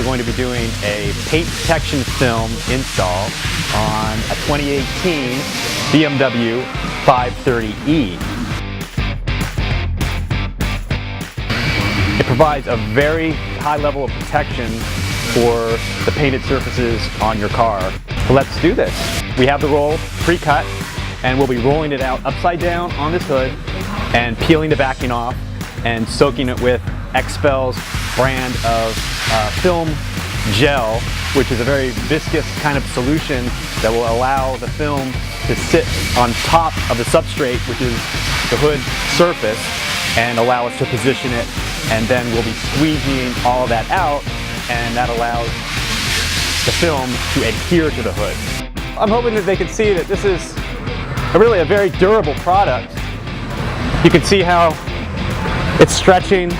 going to be doing a paint protection film install on a 2018 BMW 530e. It provides a very high level of protection for the painted surfaces on your car. So let's do this. We have the roll pre-cut, and we'll be rolling it out upside down on this hood and peeling the backing off and soaking it with XPEL's brand of film gel, which is a very viscous kind of solution that will allow the film to sit on top of the substrate, which is the hood surface, and allow us to position it, and then we'll be squeegeeing all of that out, and that allows the film to adhere to the hood. I'm hoping that they can see that this is really a very durable product. You can see how it's stretching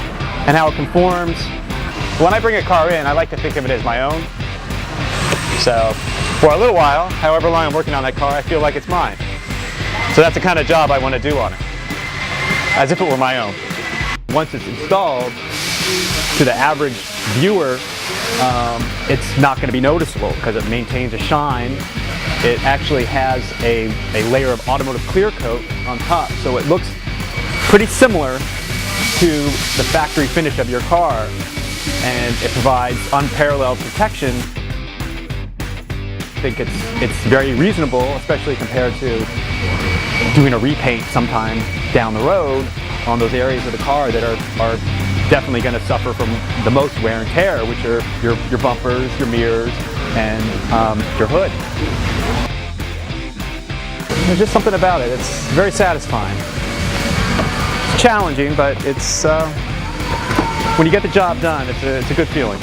and how it conforms. When I bring a car in, I like to think of it as my own. So for a little while, however long I'm working on that car, I feel like it's mine. So that's the kind of job I want to do on it, as if it were my own. Once it's installed, to the average viewer, it's not going to be noticeable because it maintains a shine. It actually has a layer of automotive clear coat on top, so it looks pretty similar to the factory finish of your car, and it provides unparalleled protection. I think it's very reasonable, especially compared to doing a repaint sometime down the road on those areas of the car that are definitely going to suffer from the most wear and tear, which are your bumpers, your mirrors, and your hood. There's just something about it. It's very satisfying. It's challenging, but it's when you get the job done, it's a good feeling.